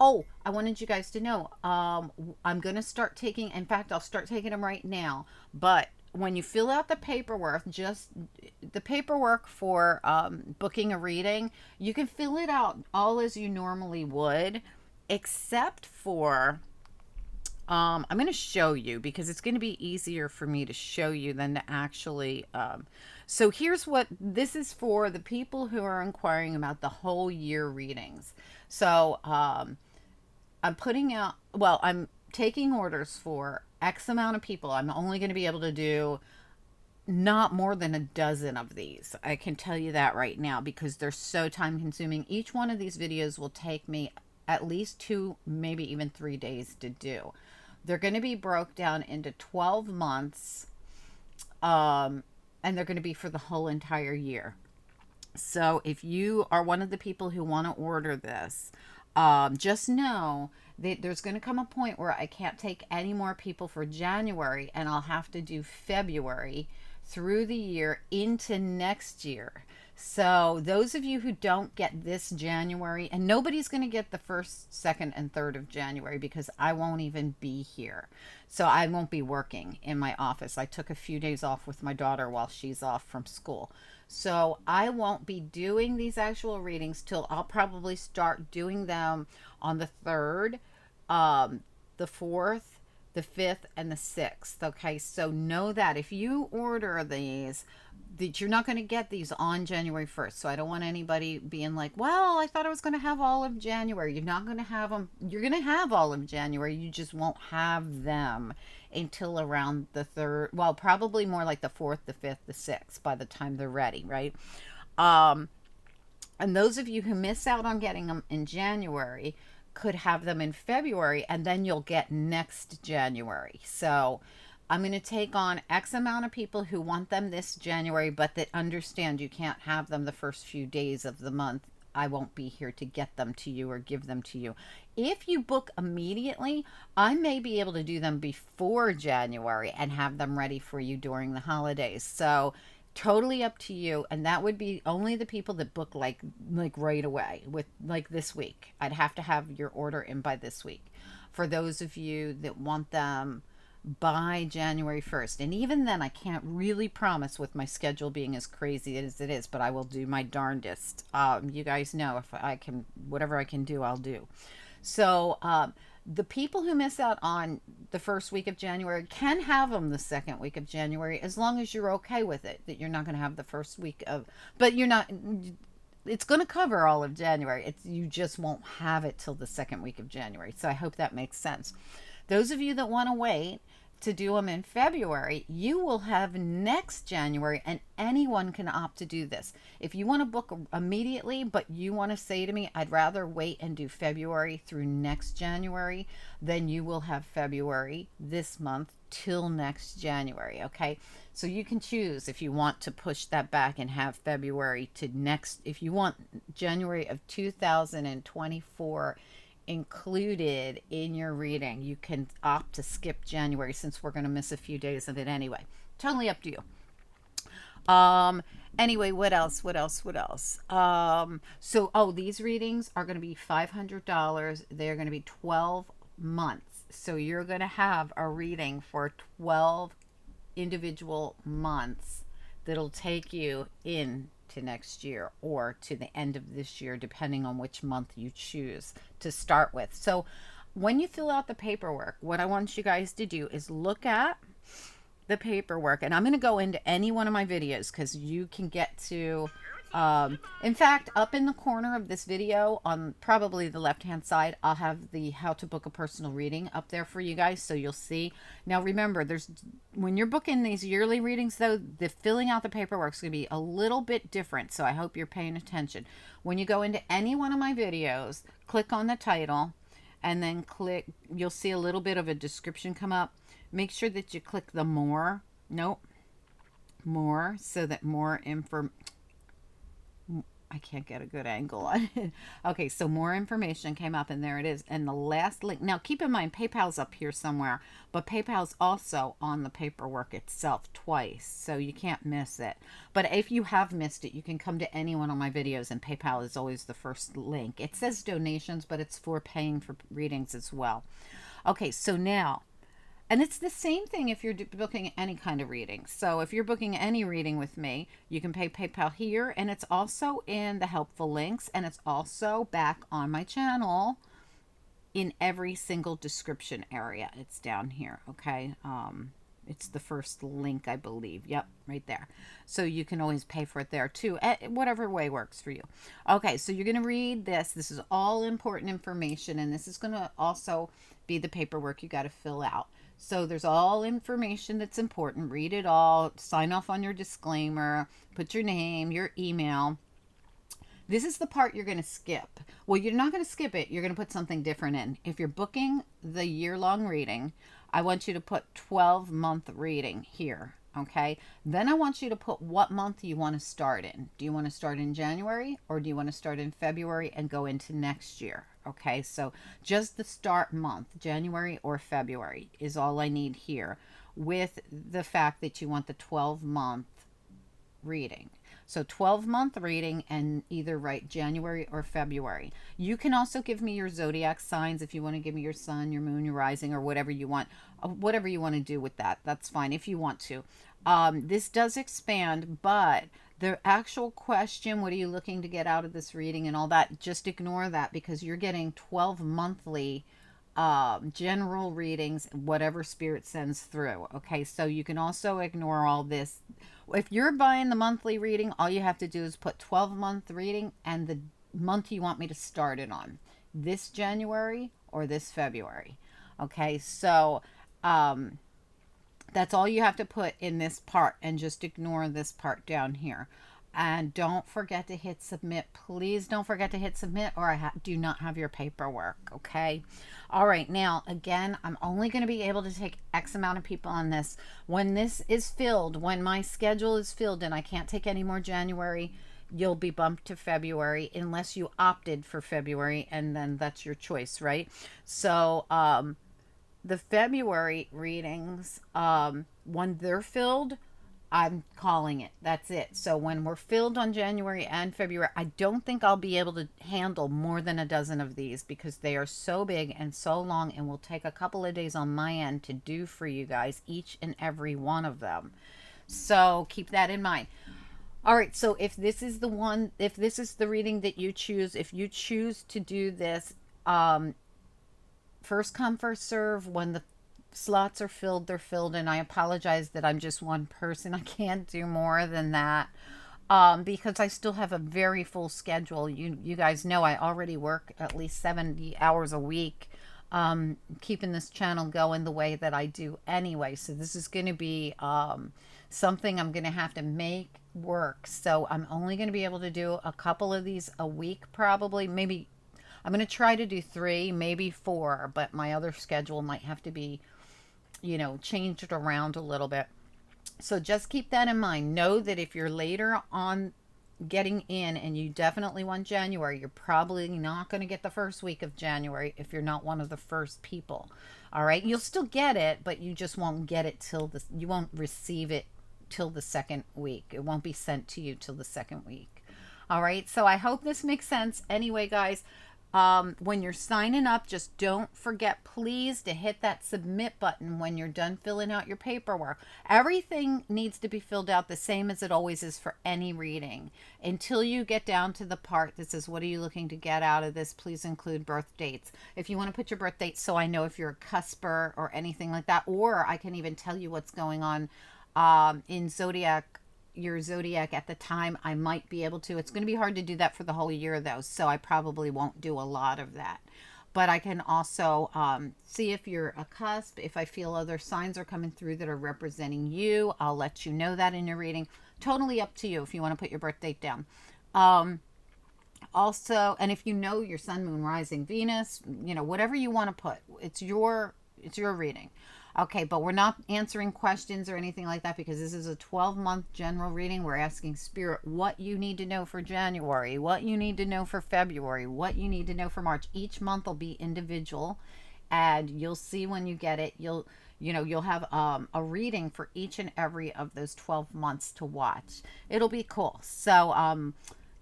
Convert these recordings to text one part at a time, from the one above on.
Oh, I wanted you guys to know. I'm gonna start taking. In fact, I'll start taking them right now. But when you fill out the paperwork, just the paperwork for booking a reading, you can fill it out all as you normally would, except for I'm going to show you because it's going to be easier for me to show you than to actually. So here's what this is for the people who are inquiring about the whole year readings. So I'm putting out, well, I'm taking orders for X amount of people. I'm only going to be able to do not more than a dozen of these. I can tell you that right now because they're so time consuming. Each one of these videos will take me at least 2, maybe even 3 days to do. They're going to be broke down into 12 months, um, and they're going to be for the whole entire year. So if you are one of the people who want to order this, just know that there's going to come a point where I can't take any more people for January, and I'll have to do February through the year into next year. So those of you who don't get this January, and nobody's going to get the first, second, and third of January because I won't even be here. So I won't be working in my office. I took a few days off with my daughter while she's off from school. So I won't be doing these actual readings till I'll probably start doing them on the 3rd, the 4th, the 5th, and the 6th. Okay, so know that if you order these, that you're not going to get these on January 1st. So I don't want anybody being like, well, I thought I was going to have all of January. You're not going to have them. You're going to have all of January. You just won't have them until around the 3rd. Well, probably more like the 4th, the 5th, the 6th by the time they're ready, right? Um, and those of you who miss out on getting them in January could have them in February, and then you'll get next January. So I'm going to take on X amount of people who want them this January, but that understand you can't have them the first few days of the month. I won't be here to get them to you or give them to you. If you book immediately, I may be able to do them before January and have them ready for you during the holidays. So totally up to you, and that would be only the people that book like right away, with like this week. I'd have to have your order in by this week. For those of you that want them by January 1st, and even then I can't really promise with my schedule being as crazy as it is, but I will do my darndest. You guys know if I can, whatever I can do, I'll do. So the people who miss out on the first week of January can have them the second week of January, as long as you're okay with it, that you're not going to have the first week of, but you're not, it's going to cover all of January. It's, you just won't have it till the second week of January. So I hope that makes sense. Those of you that want to wait to do them in February, you will have next January, and anyone can opt to do this. If you want to book immediately, but you want to say to me, I'd rather wait and do February through next January, then you will have February this month till next January, okay? So you can choose if you want to push that back and have February to next, if you want January of 2024 included in your reading, you can opt to skip January since we're going to miss a few days of it anyway. Totally up to you. Anyway, what else? So these readings are going to be $500. They're going to be 12 months. So you're going to have a reading for 12 individual months that'll take you in to next year or to the end of this year, depending on which month you choose to start with. So when you fill out the paperwork, what I want you guys to do is look at the paperwork, and I'm going to go into any one of my videos because you can get to in fact, up in the corner of this video on probably the left hand side, I'll have the how to book a personal reading up there for you guys, so you'll see. Now remember, there's, when you're booking these yearly readings though, the filling out the paperwork is going to be a little bit different, so I hope you're paying attention. When you go into any one of my videos, click on the title and then click, you'll see a little bit of a description come up. Make sure that you click the more, nope, more, so that more info, I can't get a good angle on it. Okay, so more information came up, and there it is. And the last link. Now, keep in mind, PayPal's up here somewhere, but PayPal's also on the paperwork itself twice, so you can't miss it. But if you have missed it, you can come to any one of my videos, and PayPal is always the first link. It says donations, but it's for paying for readings as well. Okay, so now, and it's the same thing if you're booking any kind of reading. So if you're booking any reading with me, you can pay PayPal here, and it's also in the helpful links, and it's also back on my channel in every single description area. It's down here, okay? It's the first link, I believe. Yep, right there. So you can always pay for it there too, whatever way works for you. Okay, so you're going to read this. This is all important information, and this is going to also be the paperwork you got to fill out. So there's all information that's important. Read it all. Sign off on your disclaimer. Put your name, your email. This is the part you're going to skip. Well, you're not going to skip it. You're going to put something different in. If you're booking the year-long reading, I want you to put 12-month reading here, okay? Then I want you to put what month you want to start in. Do you want to start in January, or do you want to start in February and go into next year? Okay, so just the start month, January or February, is all I need here, with the fact that you want the 12-month reading. So 12-month reading, and either write January or February. You can also give me your zodiac signs if you want to give me your sun, your moon, your rising, or whatever you want. Whatever you want to do with that, that's fine if you want to. This does expand, but the actual question, what are you looking to get out of this reading and all that, just ignore that, because you're getting 12 monthly general readings, whatever spirit sends through. Okay, so you can also ignore all this. If you're buying the monthly reading, all you have to do is put 12-month reading and the month you want me to start it on, this January or this February. Okay, so that's all you have to put in this part, and just ignore this part down here. And don't forget to hit submit. Please don't forget to hit submit, or I do not have your paperwork, okay? All right, now, again, I'm only going to be able to take X amount of people on this. When this is filled, when my schedule is filled and I can't take any more January, you'll be bumped to February, unless you opted for February, and then that's your choice, right? So, the February readings, when they're filled, I'm calling it. That's it. So when we're filled on January and February, I don't think I'll be able to handle more than a dozen of these, because they are so big and so long, and will take a couple of days on my end to do for you guys, each and every one of them. So keep that in mind. All right, so if this is the one, if this is the reading that you choose, if you choose to do this, first come, first serve. When the slots are filled, they're filled, and I apologize that I'm just one person. I can't do more than that, because I still have a very full schedule. You guys know I already work at least 70 hours a week, keeping this channel going the way that I do anyway. So this is going to be something I'm going to have to make work. So I'm only going to be able to do a couple of these a week, probably. Maybe I'm going to try to do 3, maybe 4, but my other schedule might have to be, changed around a little bit. So just keep that in mind. Know that if you're later on getting in and you definitely want January, you're probably not going to get the first week of January if you're not one of the first people. All right, you'll still get it, but you just won't get it you won't receive it till the second week. It won't be sent to you till the second week. All right, so I hope this makes sense. Anyway, guys, when you're signing up, just don't forget, please, to hit that submit button when you're done filling out your paperwork. Everything needs to be filled out the same as it always is for any reading, until you get down to the part that says, what are you looking to get out of this? Please include birth dates. If you want to put your birth date, so I know if you're a cusper or anything like that, or I can even tell you what's going on in your zodiac at the time, I might be able to. It's going to be hard to do that for the whole year, though, so I probably won't do a lot of that. But I can also see if you're a cusp. If I feel other signs are coming through that are representing you, I'll let you know that in your reading. Totally up to you if you want to put your birth date down. Also, and if you know your sun, moon, rising, Venus, whatever you want to put, it's your reading. Okay, but we're not answering questions or anything like that because this is a 12-month general reading. We're asking Spirit what you need to know for January, what you need to know for February, what you need to know for March. Each month will be individual, and you'll see when you get it. You'll have a reading for each and every of those 12 months to watch. It'll be cool. So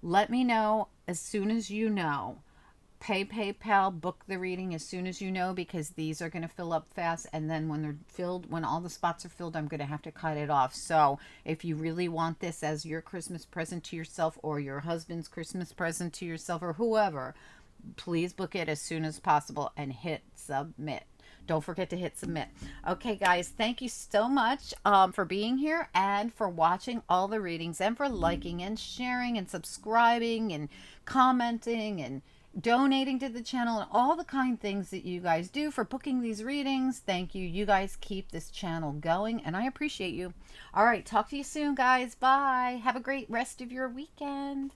let me know as soon as you know. Pay PayPal, book the reading as soon as you know, because these are going to fill up fast. And then when they're filled, when all the spots are filled, I'm going to have to cut it off. So if you really want this as your Christmas present to yourself, or your husband's Christmas present to yourself, or whoever, please book it as soon as possible and hit submit. Don't forget to hit submit. Okay, guys, thank you so much for being here and for watching all the readings, and for liking and sharing and subscribing and commenting and donating to the channel and all the kind things that you guys do for booking these readings. Thank you. You guys keep this channel going, and I appreciate you. All right, talk to you soon, guys. Bye. Have a great rest of your weekend.